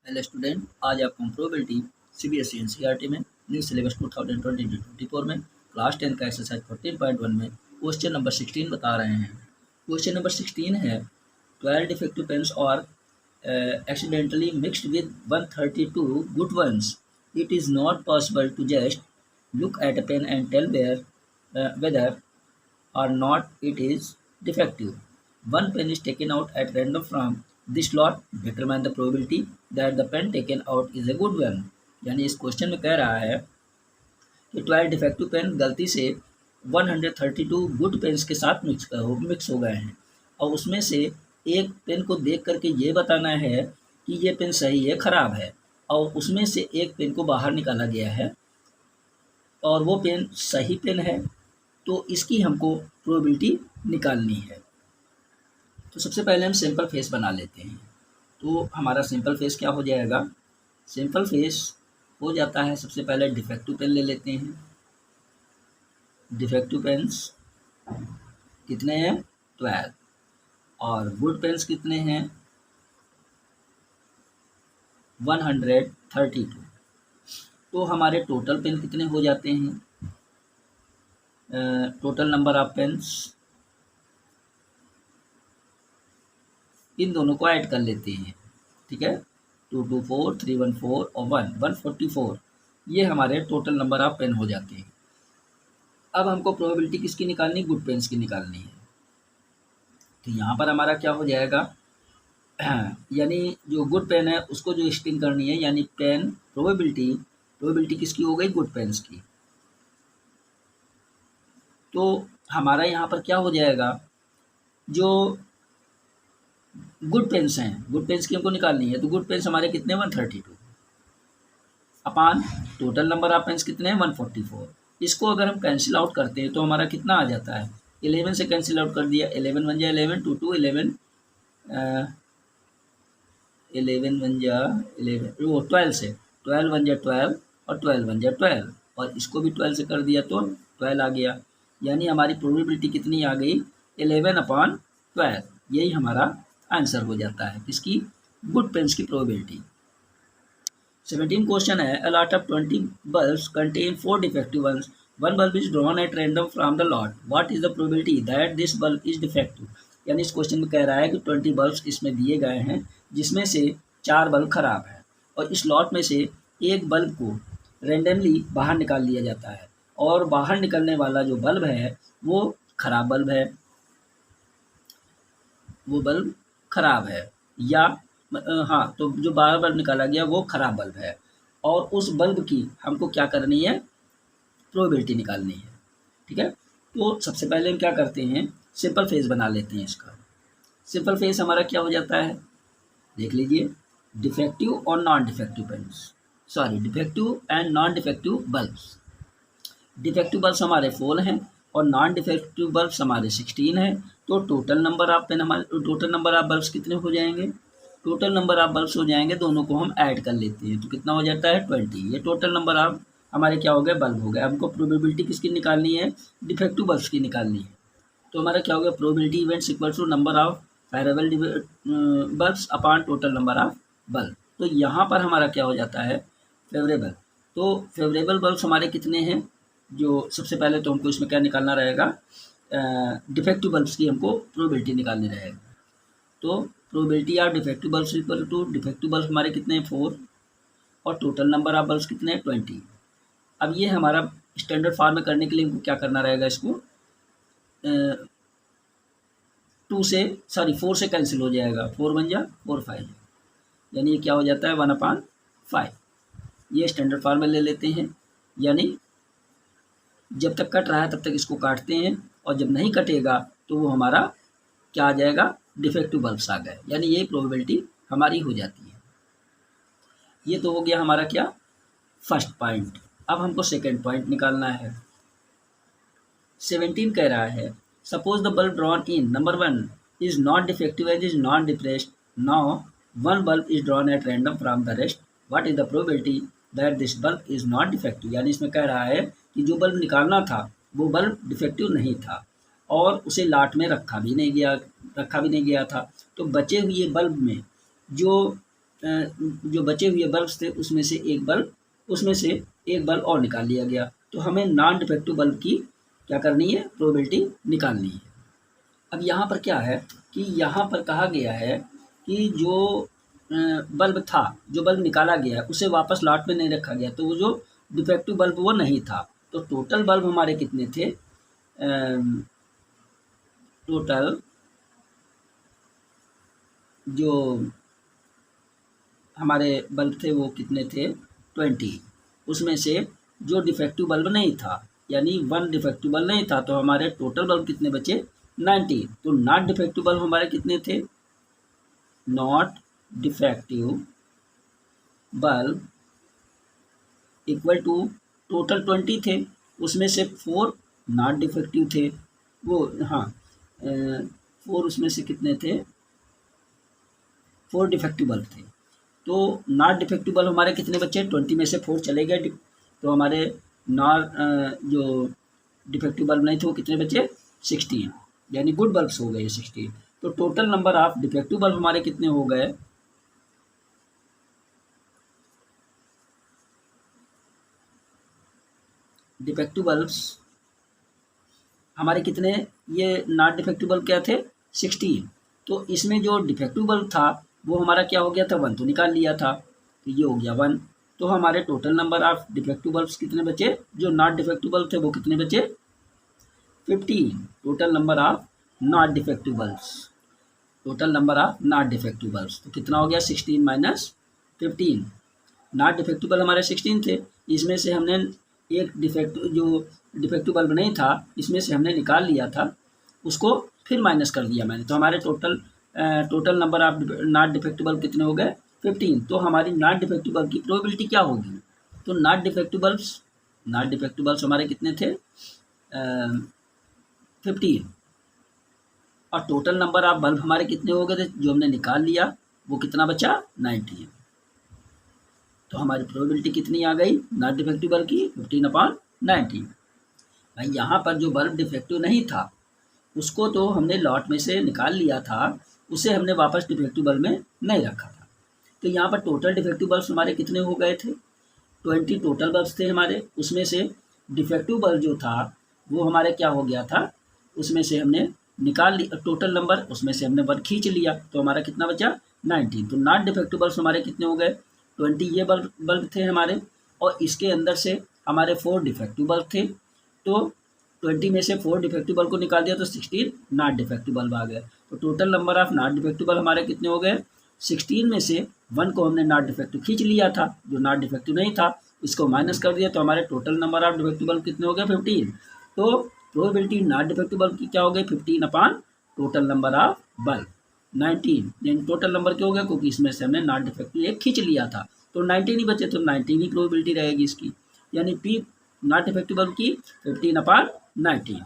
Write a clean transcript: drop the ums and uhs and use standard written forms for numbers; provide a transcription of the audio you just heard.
Hello student, आज आपको हम प्रोबेबिलिटी सीबीएसई एनसीईआरटी में न्यू सिलेबस 2020-24 में क्लास 10 का एक्सरसाइज 14.1 में क्वेश्चन नंबर 16 बता रहे हैं। क्वेश्चन नंबर 16 है 12 डिफेक्टिव पेन्स और accidentally mixed with 132 good ones. It is not possible to just look at a pen and tell whether or not it is defective. One pen is taken out at random from this lot. Determine the probability that the pen taken out is a good one. यानी इस question में कह रहा है कि 12 defective pen गलती से 132 good pens के साथ मिक्स हो गए हैं और उसमें से एक पेन को देख करके ये बताना है कि ये पेन सही है खराब है, और उसमें से एक पेन को बाहर निकाला गया है और वो पेन सही पेन है, तो इसकी हमको प्रोबेबिलिटी निकालनी है। तो सबसे पहले हम सिंपल फेस बना लेते हैं। तो हमारा सिंपल फेस क्या हो जाएगा? सिंपल फेस हो जाता है, सबसे पहले डिफेक्टिव पेन ले लेते हैं। डिफेक्टिव पेन्स कितने हैं? 12। और गुड पेन्स कितने हैं? 132। तो हमारे टोटल पेन कितने हो जाते हैं? टोटल नंबर ऑफ पेन्स, इन दोनों को ऐड कर लेते हैं। ठीक है, 224, 314 और 144, ये हमारे टोटल नंबर ऑफ पेन हो जाते हैं। अब हमको प्रोबेबिलिटी किसकी निकालनी? गुड पेन्स की निकालनी है। तो यहाँ पर हमारा क्या हो जाएगा, यानी जो गुड पेन है उसको जो स्टिंग करनी है, यानी पेन प्रोबेबिलिटी किसकी हो गई? गुड पेन्स की। तो हमारा यहाँ पर क्या हो जाएगा, जो गुड पेन्स हैं, गुड पेन्स की हमको निकालनी है। तो गुड पेन्स हमारे कितने? 132 अपान टोटल नंबर ऑफ पेन्स कितने हैं? 144। इसको अगर हम कैंसिल आउट करते हैं तो हमारा कितना आ जाता है? 11 से कैंसिल आउट कर दिया, 11 बन जाए 11, 2 2 11, 11 बन जा 11, वो 12 से 12 बन जाए 12 और 12 बन जाए 12, और इसको भी 12 से कर दिया तो 12 आ गया। यानी हमारी प्रोबेबिलिटी कितनी आ गई? 11/12। यही हमारा आंसर हो जाता है किसकी? गुड पेन्स की प्रोबेबिलिटी। 17 क्वेश्चन है, a lot of 20 bulbs contain 4 defective ones. One bulb is drawn at random from the lot. What is the probability that this bulb is defective? यानी इस क्वेश्चन में कह रहा है कि 20 बल्ब्स इसमें दिए गए हैं, जिसमें से 4 बल्ब खराब है और इस लॉट में से एक बल्ब को रेंडमली बाहर निकाल लिया जाता है, और बाहर निकलने वाला जो बल्ब है वो खराब बल्ब है, वो बल्ब खराब है, या हाँ, तो जो बाहर बल्ब निकाला गया वो खराब बल्ब है, और उस बल्ब की हमको क्या करनी है? प्रोबेबिलिटी निकालनी है। ठीक है, तो सबसे पहले हम क्या करते हैं? सिंपल फेस बना लेते हैं इसका। सिंपल फेस हमारा क्या हो जाता है? देख लीजिए, डिफेक्टिव और non defective pens, sorry defective and non defective bulbs. Defective bulbs हमारे 4 हैं और नॉन डिफेक्टिव बल्ब्स हमारे 16 हैं। तो टोटल नंबर ऑफ पेन हमारे, टोटल नंबर ऑफ बल्ब्स कितने हो जाएंगे? टोटल नंबर ऑफ बल्ब्स हो जाएंगे, दोनों को हम ऐड कर लेते हैं तो कितना हो जाता है? 20। ये टोटल नंबर ऑफ हमारे क्या हो गए? बल्ब हो गए। हमको प्रोबेबिलिटी किसकी निकालनी है? डिफेक्टिव बल्ब्स की निकालनी है। तो हमारा क्या हो गया? Probability events equal to number of favourable bulbs upon total number of bulb. तो यहाँ पर हमारा क्या हो जाता है? फेवरेबल। तो फेवरेबल बल्ब्स हमारे कितने हैं? जो सबसे पहले तो हमको इसमें क्या निकालना रहेगा? डिफेक्टिव बल्ब्स की हमको प्रोबेबिलिटी निकालनी रहेगी। तो probability of defective bulbs equal to defective bulbs हमारे कितने हैं? 4, और टोटल नंबर ऑफ बल्ब्स कितने हैं? 20। अब ये हमारा स्टैंडर्ड फॉर्म में करने के लिए हमको क्या करना रहेगा? इसको 4 से कैंसिल हो जाएगा, 4 बन जा 4 5, यानी ये क्या हो जाता है? 1/5। ये स्टैंडर्ड फॉर्म में ले लेते हैं, यानी जब तक कट रहा है तब तक इसको काटते हैं, और जब नहीं कटेगा तो वो हमारा क्या आ जाएगा? डिफेक्टिव बल्ब्स आ गए, यानी ये प्रोबेबिलिटी हमारी हो जाती है। ये तो हो गया हमारा क्या? First point. अब हमको सेकेंड पॉइंट निकालना है। 17 कह रहा है, suppose the bulb drawn in number 1 is not defective as is not depressed. Now one bulb is drawn at random from the rest. What is the probability that this bulb is not defective? यानी इसमें कह रहा है कि जो bulb निकालना था वो बल्ब डिफेक्टिव नहीं था और उसे लाट में रखा भी नहीं गया था। तो बचे हुए बल्ब में जो जो बचे हुए बल्ब थे उसमें से एक बल्ब और निकाल लिया गया। तो हमें नॉन डिफेक्टिव बल्ब की क्या करनी है, प्रोबेबिलिटी निकालनी है। अब यहाँ पर क्या है कि यहाँ पर कहा गया है कि जो बल्ब था, जो बल्ब निकाला गया उसे वापस लॉट में नहीं रखा गया, तो वो जो डिफेक्टिव बल्ब वो नहीं था। तो टोटल बल्ब हमारे कितने थे, टोटल जो हमारे बल्ब थे वो कितने थे, 20। उसमें से जो डिफेक्टिव बल्ब नहीं था, यानी 1 डिफेक्टिव बल्ब नहीं था, तो हमारे टोटल बल्ब कितने बचे, 90। तो नॉट डिफेक्टिव बल्ब हमारे कितने थे, not defective bulb equal to total 20 थे, उसमें से 4 नॉट डिफेक्टिव थे, वो हाँ 4 उसमें से कितने थे, 4 डिफेक्टिव बल्ब थे। तो नॉट डिफेक्टिव बल्ब हमारे कितने बचे, 20 में से 4 चले गए, तो हमारे जो डिफेक्टिव बल्ब नहीं थे वो कितने बचे, 16, यानी गुड बल्ब्स हो गए 16। तो total number of defective bulb हमारे कितने हो गए, डिफेक्टिव बल्ब्स हमारे कितने, ये नॉट डिफेक्टिव बल्ब क्या थे, 16। तो इसमें जो डिफेक्टिव बल्ब था वो हमारा क्या हो गया था, 1 तो निकाल लिया था, तो ये हो गया 1। तो हमारे total number of defective bulbs कितने बचे, जो नॉट डिफेक्टिव बल्ब थे वो कितने बचे, 15। Total number of not defective bulbs, total number of not defective bulbs, तो कितना हो गया, 16 माइनस 15। नॉट डिफेक्टिव बल्ब हमारे 16 थे, इसमें से हमने एक डिफेक्टिव बल्ब नहीं था, इसमें से हमने निकाल लिया था, उसको फिर माइनस कर दिया मैंने, तो हमारे total number of not defective bulb कितने हो गए, 15। तो हमारी नॉट डिफेक्टिव बल्ब की प्रोबेबिलिटी क्या होगी, तो नॉट डिफेक्टिव बल्ब्स हमारे कितने थे, 15, और टोटल नंबर ऑफ बल्ब हमारे कितने हो गए थे, जो हमने निकाल लिया वो कितना बचा, 90। तो हमारी प्रोबेबिलिटी कितनी आ गई नॉट डिफेक्टिव बल्ब की, 15/90। भाई यहाँ पर जो बल्ब डिफेक्टिव नहीं था उसको तो हमने लॉट में से निकाल लिया था, उसे हमने वापस डिफेक्टिव बल्ब में नहीं रखा था। तो यहाँ पर टोटल डिफेक्टिव बल्ब्स हमारे कितने हो गए थे, 20 टोटल बल्ब्स थे हमारे, उसमें से डिफेक्टिव बल्ब जो था वो हमारे क्या हो गया था, उसमें से हमने निकाल लिया टोटल नंबर, उसमें से हमने 1 खींच लिया, तो हमारा कितना बचा, 19। तो नॉट डिफेक्टिव बल्ब्स हमारे कितने हो गए, 20 ये बल्ब थे हमारे, और इसके अंदर से हमारे 4 डिफेक्टिव बल्ब थे, तो 20 में से 4 डिफेक्टिव बल्ब को निकाल दिया तो 16 नॉट डिफेक्टिव बल्ब आ गए। तो total number of not defective bulb हमारे कितने हो गए, 16 में से 1 को हमने नॉट डिफेक्टिव खींच लिया था, जो नॉट डिफेक्टिव नहीं था इसको माइनस कर दिया, तो हमारे total number of defective bulb कितने हो गए, 15। तो प्रोबेबिलिटी नॉट डिफेक्टिव बल्ब की क्या हो गई, 15 upon total number of bulb 19, यानी टोटल नंबर क्या हो गया, क्योंकि इसमें से हमने नॉट डिफेक्टिव एक खींच लिया था, तो 19 ही बचे, तो 19 ही प्रोबेबिलिटी रहेगी इसकी, यानी पी नॉट डिफेक्टिव बल्ब की 15/90।